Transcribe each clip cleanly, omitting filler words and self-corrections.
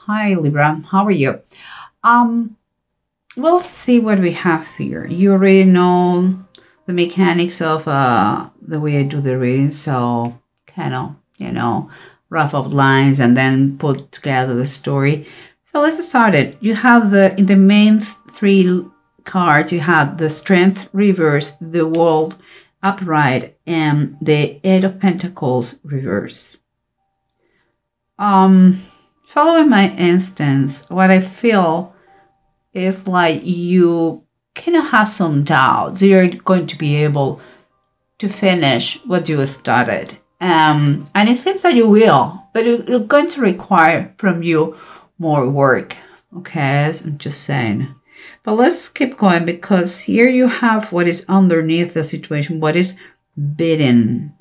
Hi Libra, how are you? Um, we'll see what we have here. You already know the mechanics of the way I do the reading, so kind of, rough up lines and then put together the story. So let's start it. You have in the main three cards, you have the Strength reverse, the World upright, and the Eight of Pentacles reverse. Following my instance, what I feel is like you kind of have some doubts. You're going to be able to finish what you started. And it seems that you will, but it's going to require from you more work. Okay, I'm just saying. But let's keep going, because here you have what is underneath the situation, what is bidden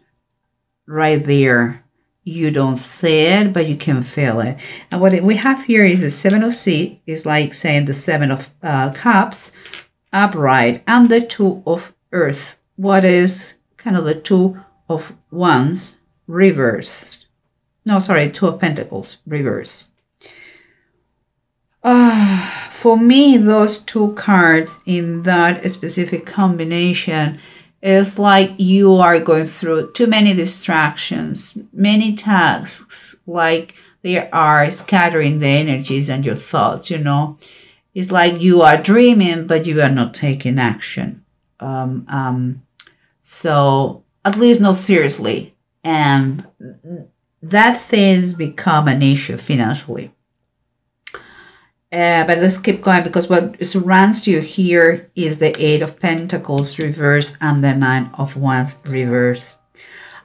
right there. You don't see it, but you can feel it. And what we have here is the Seven of Seas, is like saying the Seven of Cups upright, and the Two of Earth. What is kind of the Two of Wands reversed? No, sorry, Two of Pentacles reversed. For me, those two cards in that specific combination is like you are going through too many distractions, many tasks, like they are scattering the energies and your thoughts, It's like you are dreaming, but you are not taking action. So at least not seriously. And that things become an issue financially. But let's keep going, because what surrounds you here is the Eight of Pentacles reverse and the Nine of Wands reverse.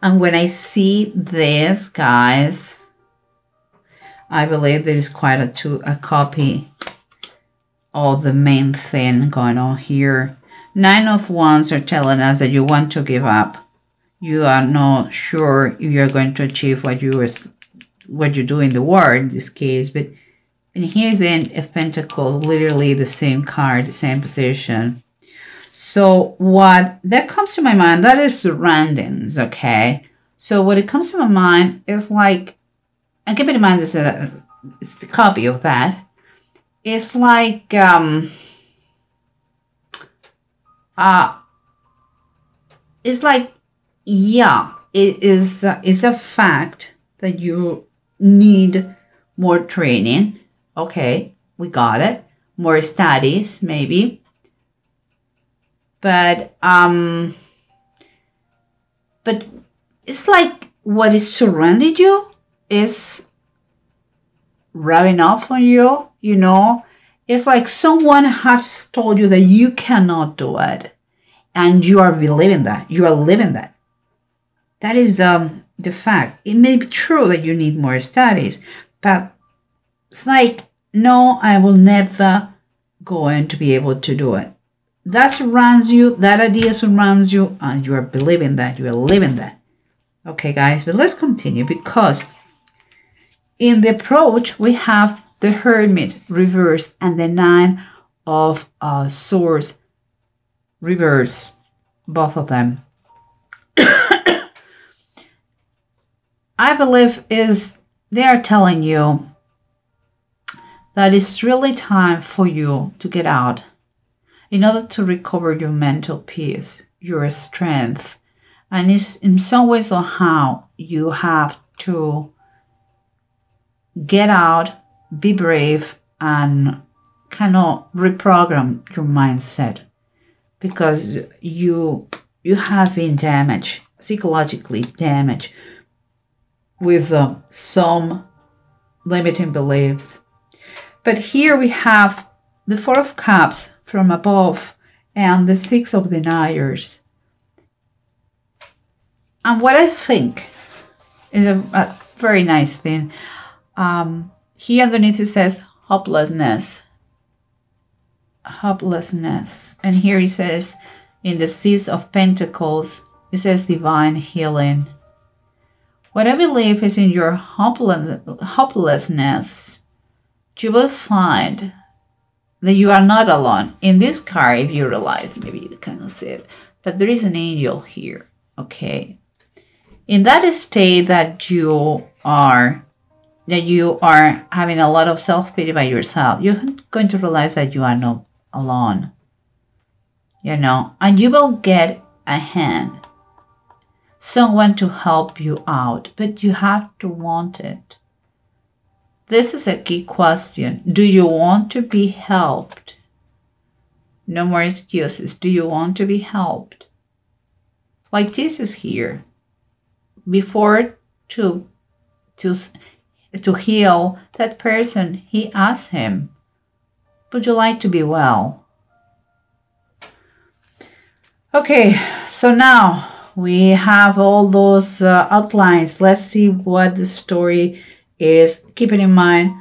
And when I see this, guys, I believe there is quite a copy of the main thing going on here. Nine of Wands are telling us that you want to give up. You are not sure if you're going to achieve what you do in the war in this case, but. And here's the Eight of Pentacles, literally the same card, the same position. So what that comes to my mind, that is surroundings, okay? So what it comes to my mind is like, and keep in mind this it's the copy of that. It's like yeah, it's a fact that you need more training. Okay, we got it. More studies, maybe. But it's like what is surrounding you is rubbing off on you, It's like someone has told you that you cannot do it. And you are believing that. You are living that. That is the fact. It may be true that you need more studies, but it's like, no, I will never going to be able to do it. That surrounds you, that idea surrounds you, and you are believing that, you are living that. Okay, guys, but let's continue, because in the approach, we have the Hermit reverse and the Nine of Swords reverse, both of them. I believe they are telling you that it's really time for you to get out in order to recover your mental peace, your strength. And it's in some ways or how you have to get out, be brave, and kind of reprogram your mindset, because you have been damaged, psychologically damaged, with some limiting beliefs. But here we have the Four of Cups from above and the Six of Deniers. And what I think is a very nice thing. Here underneath it says hopelessness. Hopelessness. And here it says in the Six of Pentacles, it says divine healing. What I believe is in your hopelessness, you will find that you are not alone. In this card, if you realize, maybe you cannot see it, but there is an angel here, okay? In that state that you are that you are having a lot of self-pity by yourself, you're going to realize that you are not alone, you know, and you will get a hand, someone to help you out, but you have to want it. This is a key question. Do you want to be helped? No more excuses. Do you want to be helped? Like Jesus here, before to heal that person, he asked him, would you like to be well? Okay, so now we have all those outlines. Let's see what the story is. Keeping in mind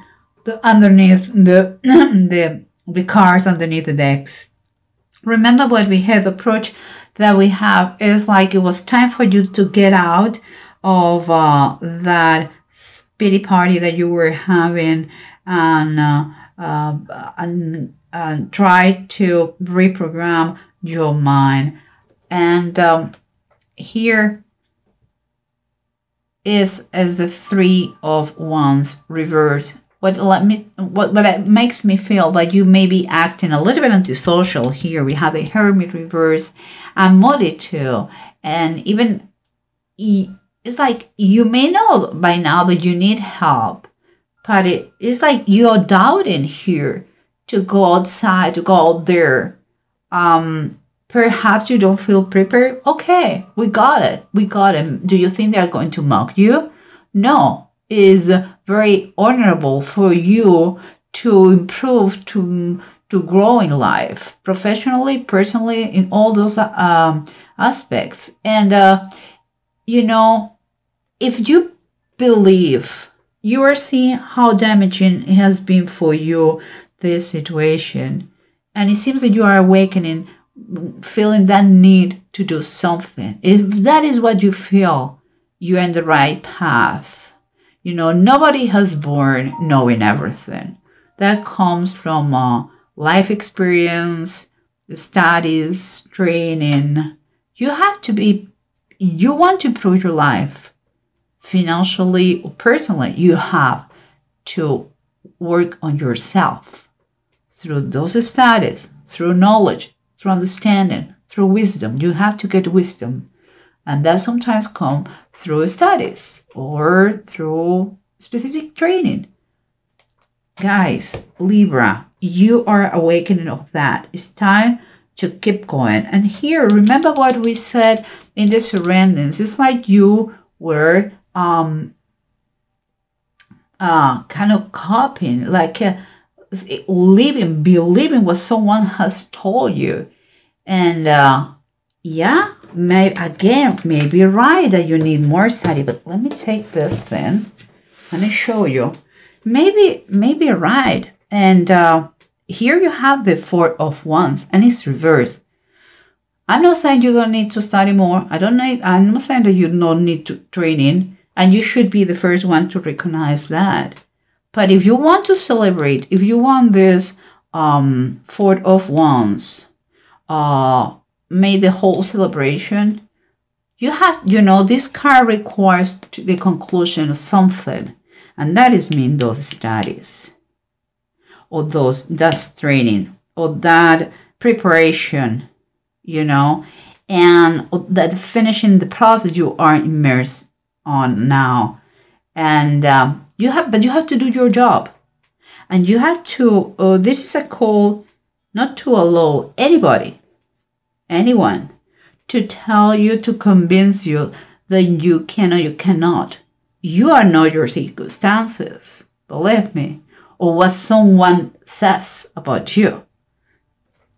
the underneath the the cards underneath the decks. Remember what we had, the approach that we have is like it was time for you to get out of that pity party that you were having and try to reprogram your mind. And here is as the Three of Wands reversed. What makes me feel like you may be acting a little bit antisocial here. We have a Hermit reverse and Moody too. And even it's like you may know by now that you need help, but it's like you're doubting here to go outside, to go out there. Perhaps you don't feel prepared. Okay, we got it. We got it. Do you think they're going to mock you? No. It is very honorable for you to improve, to grow in life, professionally, personally, in all those aspects. And, you know, if you believe, you are seeing how damaging it has been for you, this situation. And it seems that you are awakening, feeling that need to do something. If that is what you feel, you're in the right path. You know, nobody has born knowing everything. That comes from life experience, studies, training. You have to be, you want to improve your life financially or personally, you have to work on yourself through those studies, through knowledge, through understanding, through wisdom. You have to get wisdom. And that sometimes comes through studies or through specific training. Guys, Libra, you are awakening of that. It's time to keep going. And here, remember what we said in the surroundings. It's like you were kind of copying, like believing what someone has told you. And yeah, maybe right that you need more study, but let me take this thing. Let me show you. Maybe right. And here you have the Four of Wands, and it's reversed. I'm not saying you don't need to study more. I'm not saying that you don't need to training, and you should be the first one to recognize that. But if you want to celebrate, if you want this Four of Wands, made the whole celebration, you have, you know, this card requires the conclusion of something, and that is mean those studies or that training or that preparation, you know, and that finishing the process you are immersed on now. And you have to do your job, and you have to this is a call not to allow anyone to tell you, to convince you that you can or you cannot. You are not your circumstances, believe me, or what someone says about you.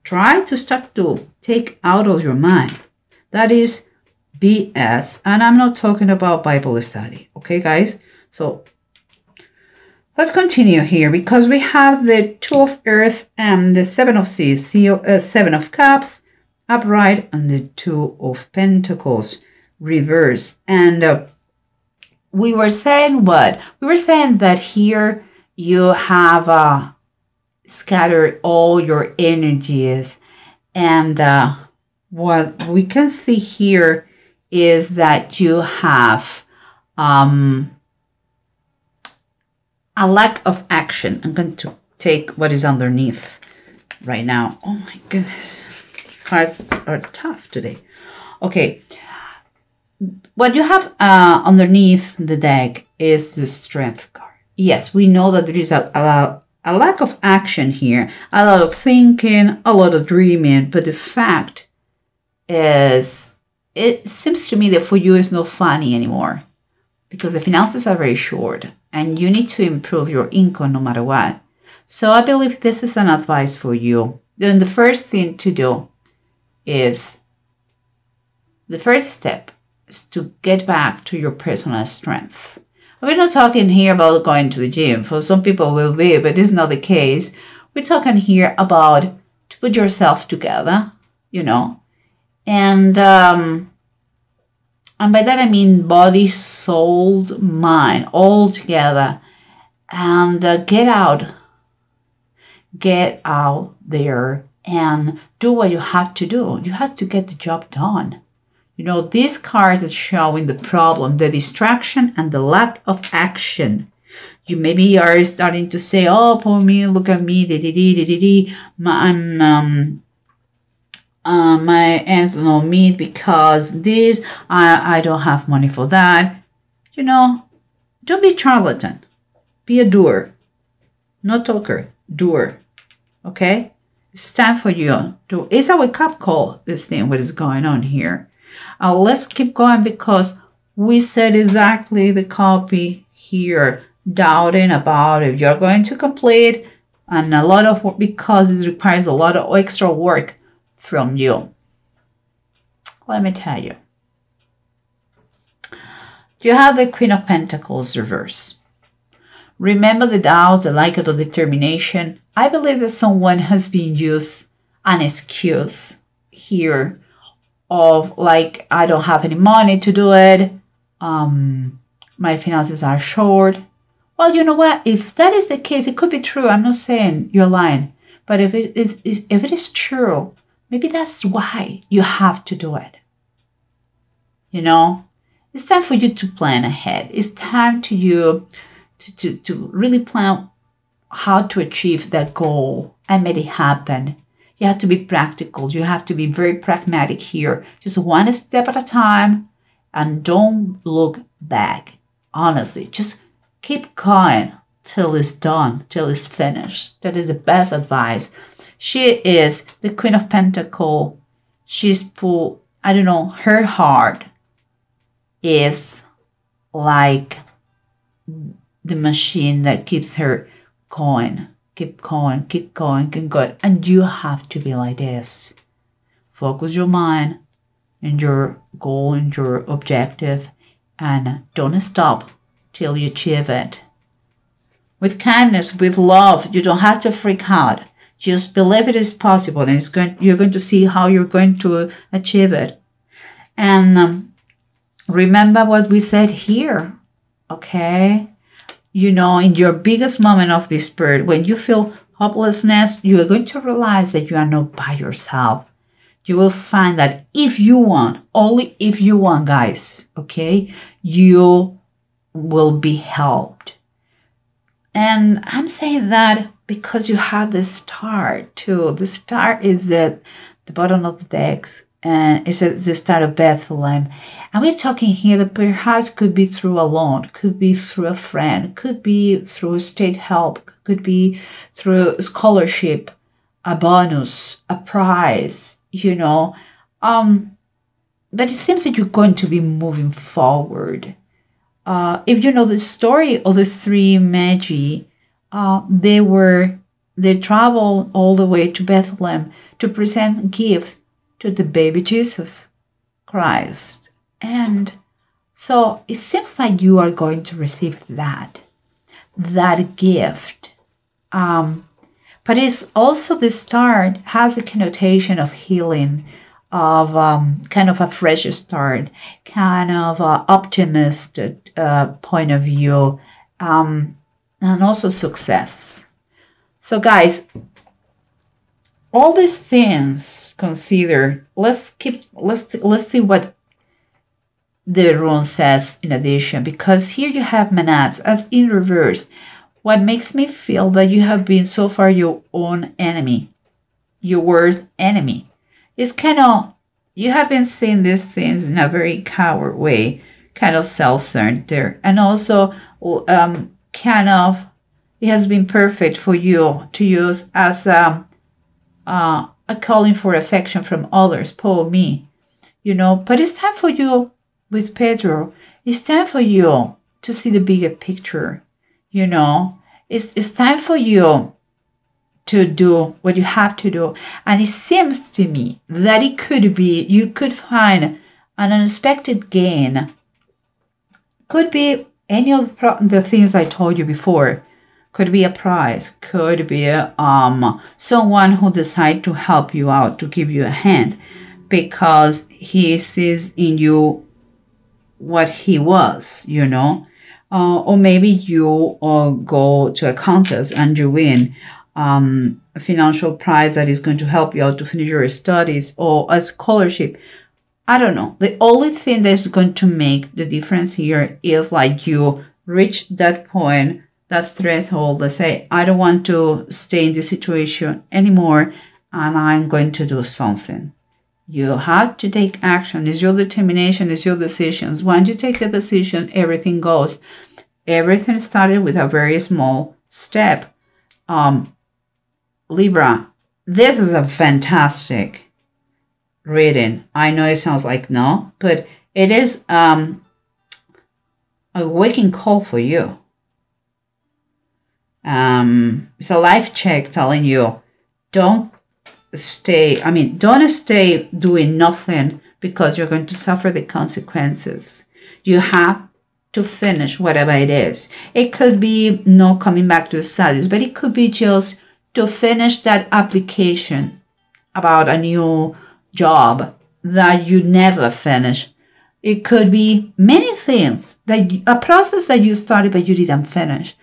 Try to start to take out of your mind. That is BS, and I'm not talking about Bible study, okay, guys? So let's continue here, because we have the Two of Earth and the Seven of Seas, Seven of Cups, upright, and the Two of Pentacles reverse. And we were saying what? We were saying that here you have scattered all your energies. And what we can see here is that you have a lack of action. I'm going to take what is underneath right now. Oh my goodness. Cards are tough today. Okay. What you have underneath the deck is the Strength card. Yes, we know that there is a lack of action here, a lot of thinking, a lot of dreaming, but the fact is, it seems to me that for you it's not funny anymore because the finances are very short and you need to improve your income no matter what. So I believe this is an advice for you. Then the first thing to do is, the first step is to get back to your personal strength. We're not talking here about going to the gym. For some people will be, but it's not the case. We're talking here about to put yourself together, you know. And by that I mean body, soul, mind, all together. And get out there and do what you have to do. You have to get the job done. You know, these cards are showing the problem, the distraction, and the lack of action. You maybe are starting to say, oh, poor me, look at me, my ends don't meet because this, I don't have money for that. You know, don't be a charlatan. Be a doer. Not talker, doer. Okay? It's time for you to, it's a wake-up call, this thing, what is going on here. Let's keep going because we said exactly the copy here, doubting about if you're going to complete and a lot of work because it requires a lot of extra work from you. Let me tell you. You have the Queen of Pentacles reverse. Remember the doubts, the lack of determination. I believe that someone has been used an excuse here of like, I don't have any money to do it. My finances are short. Well, you know what? If that is the case, it could be true. I'm not saying you're lying. But if it is true, maybe that's why you have to do it. You know? It's time for you to plan ahead. It's time to you to really plan how to achieve that goal and make it happen. You have to be practical. You have to be very pragmatic here. Just one step at a time and don't look back. Honestly, just keep going till it's done, till it's finished. That is the best advice. She is the Queen of Pentacles. She's put, I don't know, her heart is like the machine that keeps her going. Keep going, keep going, keep going. And you have to be like this. Focus your mind and your goal and your objective and don't stop till you achieve it. With kindness, with love, you don't have to freak out. Just believe it is possible and you're going to see how you're going to achieve it. And remember what we said here, okay? You know, in your biggest moment of despair, when you feel hopelessness, you are going to realize that you are not by yourself. You will find that if you want, only if you want, guys, okay, you will be helped. And I'm saying that because you have the star too. The star is at the bottom of the decks. And it's the star of Bethlehem. And we're talking here that perhaps could be through a loan, could be through a friend, could be through state help, could be through a scholarship, a bonus, a prize, you know. But it seems that you're going to be moving forward. If you know the story of the three Magi, they traveled all the way to Bethlehem to present gifts to the baby Jesus Christ. And so it seems like you are going to receive that gift. But it's also the start has a connotation of healing, of kind of a fresh start, kind of optimist point of view, and also success. So guys, all these things considered, let's see what the rune says in addition, because here you have Manats as in reverse. what makes me feel that you have been so far your own enemy, your worst enemy. It's kind of, you have been seeing these things in a very coward way, kind of self-centered, and also kind of, it has been perfect for you to use as a calling for affection from others, poor me, you know. But it's time for you with Pedro. It's time for you to see the bigger picture, you know. It's time for you to do what you have to do. And it seems to me that it could be, you could find an unexpected gain. Could be any of the things I told you before. Could be a prize. Could be someone who decides to help you out, to give you a hand, because he sees in you what he was, you know. Or maybe you go to a contest and you win a financial prize that is going to help you out to finish your studies, or a scholarship. I don't know. The only thing that's going to make the difference here is like you reach that point, that threshold, that say, I don't want to stay in this situation anymore, and I'm going to do something. You have to take action. It's your determination, it's your decisions. Once you take the decision, everything goes. Everything started with a very small step. Libra, this is a fantastic reading. I know it sounds like no, but it is a waking call for you. It's a life check telling you, don't stay doing nothing, because you're going to suffer the consequences. You have to finish whatever it is. It could be not coming back to studies, but it could be just to finish that application about a new job that you never finish. It could be many things, a process that you started but you didn't finish.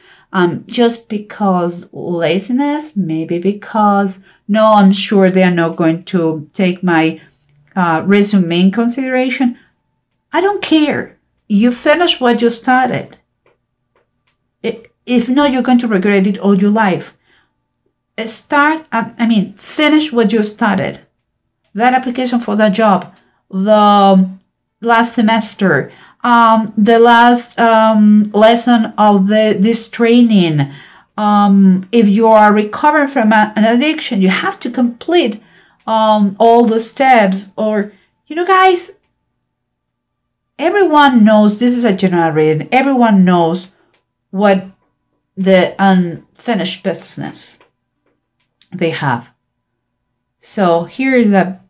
Just because laziness, maybe because, no, I'm sure they're not going to take my resume in consideration. I don't care. You finish what you started. If not, you're going to regret it all your life. Finish what you started. That application for that job, the last semester, the last lesson of this training. If you are recovering from an addiction, you have to complete all the steps. Or, you know, guys, everyone knows, this is a general reading, everyone knows what the unfinished business they have. So here is a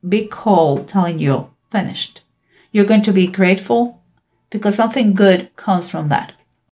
big call telling you, finished. You're going to be grateful because something good comes from that.